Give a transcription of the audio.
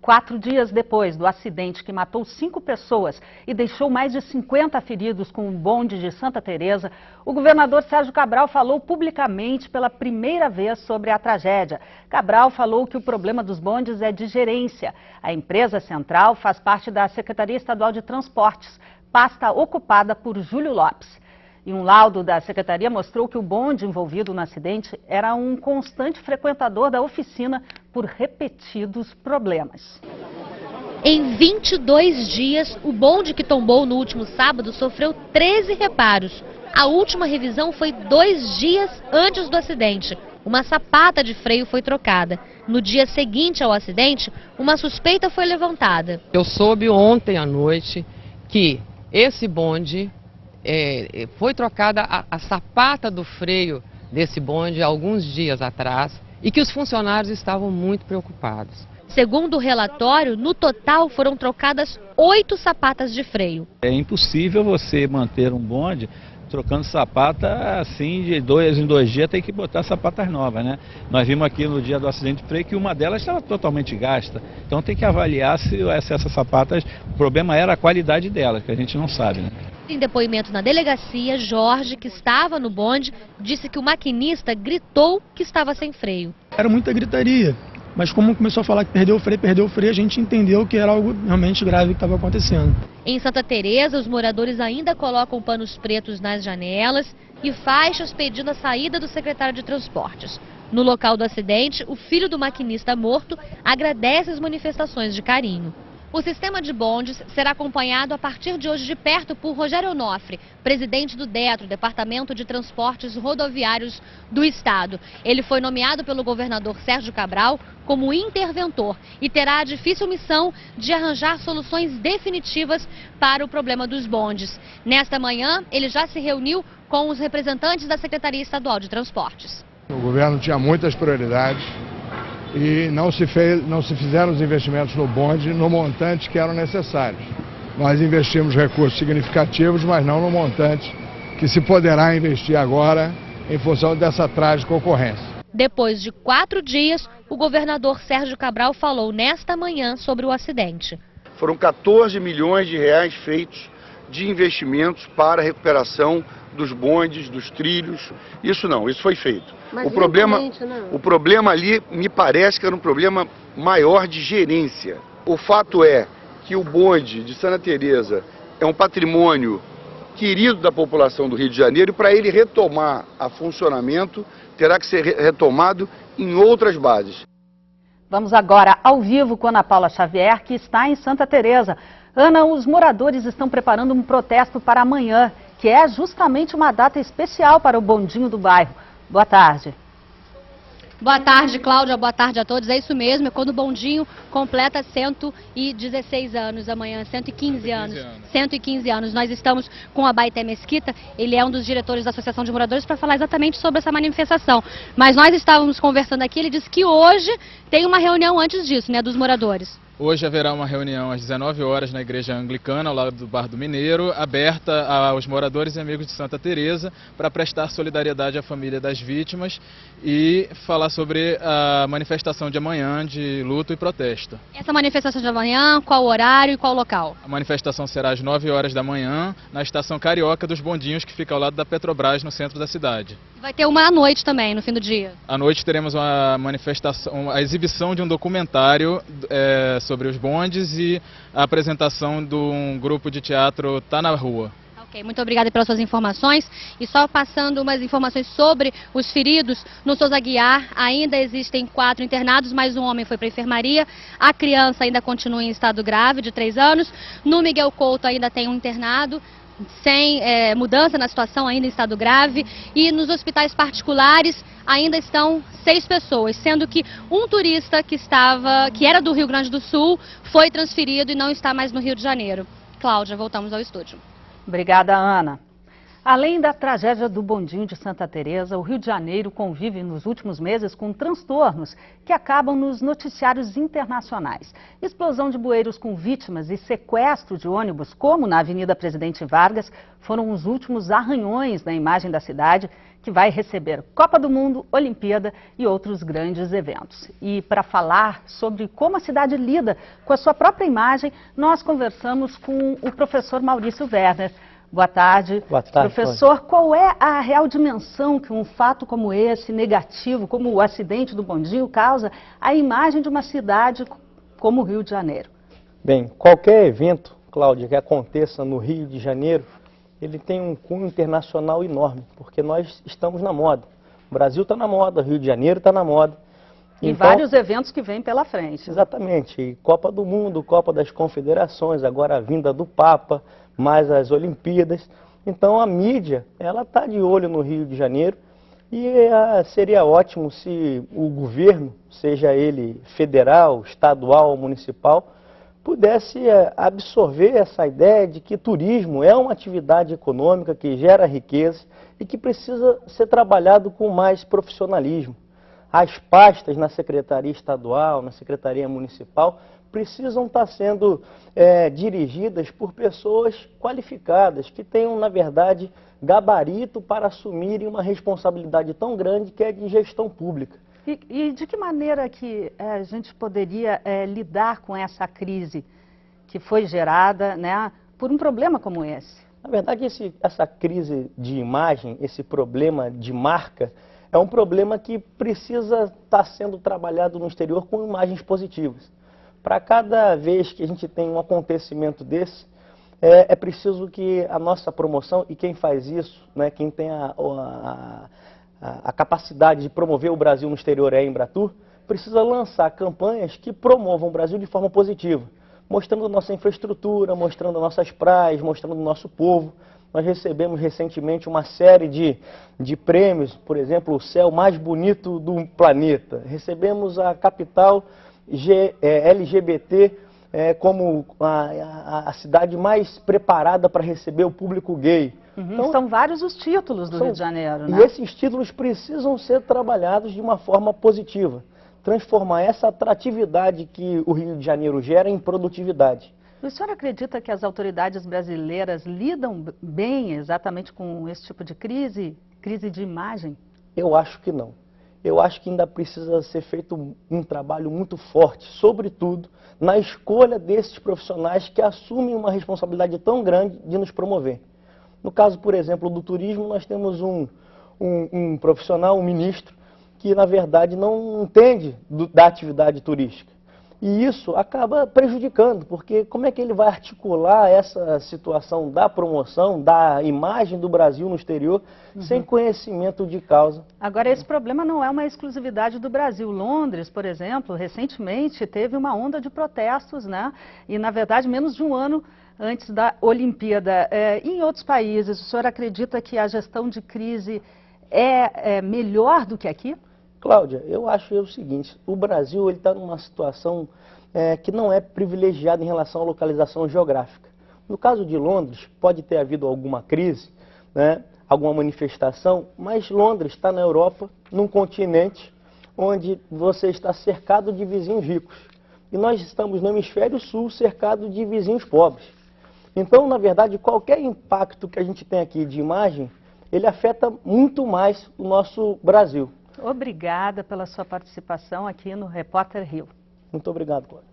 4 dias depois do acidente que matou 5 pessoas e deixou mais de 50 feridos com o bonde de Santa Teresa, o governador Sérgio Cabral falou publicamente pela primeira vez sobre a tragédia. Cabral falou que o problema dos bondes é de gerência. A empresa central faz parte da Secretaria Estadual de Transportes, pasta ocupada por Júlio Lopes. E um laudo da secretaria mostrou que o bonde envolvido no acidente era um constante frequentador da oficina por repetidos problemas. Em 22 dias, o bonde que tombou no último sábado sofreu 13 reparos. A última revisão foi 2 dias antes do acidente. Uma sapata de freio foi trocada. No dia seguinte ao acidente, uma suspeita foi levantada. Eu soube ontem à noite que esse bonde foi trocada a sapata do freio desse bonde alguns dias atrás e que os funcionários estavam muito preocupados. Segundo o relatório, no total foram trocadas 8 sapatas de freio. É impossível você manter um bonde trocando sapata assim de 2 em 2 dias, tem que botar sapatas novas, né? Nós vimos aqui no dia do acidente de freio que uma delas estava totalmente gasta, então tem que avaliar se essas sapatas, o problema era a qualidade delas, que a gente não sabe, né? Em depoimento na delegacia, Jorge, que estava no bonde, disse que o maquinista gritou que estava sem freio. Era muita gritaria, mas como começou a falar que perdeu o freio, a gente entendeu que era algo realmente grave que estava acontecendo. Em Santa Teresa, os moradores ainda colocam panos pretos nas janelas e faixas pedindo a saída do secretário de Transportes. No local do acidente, o filho do maquinista morto agradece as manifestações de carinho. O sistema de bondes será acompanhado a partir de hoje de perto por Rogério Onofre, presidente do DETRO, Departamento de Transportes Rodoviários do Estado. Ele foi nomeado pelo governador Sérgio Cabral como interventor e terá a difícil missão de arranjar soluções definitivas para o problema dos bondes. Nesta manhã, ele já se reuniu com os representantes da Secretaria Estadual de Transportes. O governo tinha muitas prioridades e não se fizeram os investimentos no bonde no montante que eram necessários. Nós investimos recursos significativos, mas não no montante que se poderá investir agora em função dessa trágica ocorrência. Depois de 4 dias, o governador Sérgio Cabral falou nesta manhã sobre o acidente. Foram 14 milhões de reais feitos de investimentos para a recuperação dos bondes, dos trilhos. Isso foi feito. Mas O problema ali me parece que era um problema maior de gerência. O fato é que o bonde de Santa Teresa é um patrimônio querido da população do Rio de Janeiro e para ele retomar a funcionamento terá que ser retomado em outras bases. Vamos agora ao vivo com Ana Paula Xavier, que está em Santa Teresa. Ana, os moradores estão preparando um protesto para amanhã, que é justamente uma data especial para o bondinho do bairro. Boa tarde. Boa tarde, Cláudia. Boa tarde a todos. É isso mesmo, é quando o bondinho completa 116 anos amanhã, 115 anos. 115 anos. Nós estamos com o Abaité Mesquita, ele é um dos diretores da Associação de Moradores, para falar exatamente sobre essa manifestação. Mas nós estávamos conversando aqui, ele disse que hoje tem uma reunião antes disso, né, dos moradores. Hoje haverá uma reunião às 19 horas na Igreja Anglicana, ao lado do Bar do Mineiro, aberta aos moradores e amigos de Santa Teresa, para prestar solidariedade à família das vítimas e falar sobre a manifestação de amanhã de luto e protesto. Essa manifestação de amanhã, qual horário e qual local? A manifestação será às 9 horas da manhã, na estação Carioca dos Bondinhos, que fica ao lado da Petrobras, no centro da cidade. Vai ter uma à noite também, no fim do dia. À noite teremos uma manifestação, a exibição de um documentário sobre os bondes e a apresentação de um grupo de teatro Tá na Rua. Ok, muito obrigada pelas suas informações. E só passando umas informações sobre os feridos, no Souza Aguiar ainda existem 4 internados, mas um homem foi para a enfermaria. A criança ainda continua em estado grave, de 3 anos. No Miguel Couto ainda tem um internado, sem mudança na situação, ainda em estado grave. E nos hospitais particulares ainda estão 6 pessoas, sendo que um turista que era do Rio Grande do Sul foi transferido e não está mais no Rio de Janeiro. Cláudia, voltamos ao estúdio. Obrigada, Ana. Além da tragédia do bondinho de Santa Teresa, o Rio de Janeiro convive nos últimos meses com transtornos que acabam nos noticiários internacionais. Explosão de bueiros com vítimas e sequestro de ônibus, como na Avenida Presidente Vargas, foram os últimos arranhões na imagem da cidade, que vai receber Copa do Mundo, Olimpíada e outros grandes eventos. E para falar sobre como a cidade lida com a sua própria imagem, nós conversamos com o professor Maurício Werner. Boa tarde. Boa tarde, professor. Qual é a real dimensão que um fato como esse, negativo, como o acidente do bondinho, causa à imagem de uma cidade como o Rio de Janeiro? Bem, qualquer evento, Cláudia, que aconteça no Rio de Janeiro, ele tem um cunho internacional enorme, porque nós estamos na moda. O Brasil está na moda, o Rio de Janeiro está na moda. E então, vários eventos que vêm pela frente. Exatamente. E Copa do Mundo, Copa das Confederações, agora a vinda do Papa, mais as Olimpíadas. Então a mídia, ela está de olho no Rio de Janeiro e seria ótimo se o governo, seja ele federal, estadual ou municipal, pudesse absorver essa ideia de que turismo é uma atividade econômica que gera riqueza e que precisa ser trabalhado com mais profissionalismo. As pastas na Secretaria Estadual, na Secretaria Municipal, precisam estar sendo dirigidas por pessoas qualificadas, que tenham, na verdade, gabarito para assumirem uma responsabilidade tão grande que é de gestão pública. E de que maneira que a gente poderia lidar com essa crise que foi gerada, né, por um problema como esse? Na verdade, essa crise de imagem, esse problema de marca, é um problema que precisa estar sendo trabalhado no exterior com imagens positivas. Para cada vez que a gente tem um acontecimento desse, é preciso que a nossa promoção, e quem faz isso, né, quem tem a capacidade de promover o Brasil no exterior é a Embratur, precisa lançar campanhas que promovam o Brasil de forma positiva, mostrando nossa infraestrutura, mostrando nossas praias, mostrando o nosso povo. Nós recebemos recentemente uma série de prêmios, por exemplo, o céu mais bonito do planeta. Recebemos a capital LGBT como a cidade mais preparada para receber o público gay. Então, são vários os títulos do Rio de Janeiro, né? E esses títulos precisam ser trabalhados de uma forma positiva. Transformar essa atratividade que o Rio de Janeiro gera em produtividade. O senhor acredita que as autoridades brasileiras lidam bem exatamente com esse tipo de crise de imagem? Eu acho que não. Eu acho que ainda precisa ser feito um trabalho muito forte, sobretudo na escolha desses profissionais que assumem uma responsabilidade tão grande de nos promover. No caso, por exemplo, do turismo, nós temos um profissional, um ministro, que na verdade não entende da atividade turística. E isso acaba prejudicando, porque como é que ele vai articular essa situação da promoção, da imagem do Brasil no exterior, sem conhecimento de causa? Agora, esse problema não é uma exclusividade do Brasil. Londres, por exemplo, recentemente teve uma onda de protestos, né? E, na verdade, menos de um ano antes da Olimpíada. Em outros países, o senhor acredita que a gestão de crise é melhor do que aqui? Cláudia, eu acho o seguinte, o Brasil está numa situação que não é privilegiada em relação à localização geográfica. No caso de Londres, pode ter havido alguma crise, né, alguma manifestação, mas Londres está na Europa, num continente onde você está cercado de vizinhos ricos. E nós estamos no hemisfério sul, cercado de vizinhos pobres. Então, na verdade, qualquer impacto que a gente tem aqui de imagem, ele afeta muito mais o nosso Brasil. Obrigada pela sua participação aqui no Repórter Rio. Muito obrigado, Cláudia.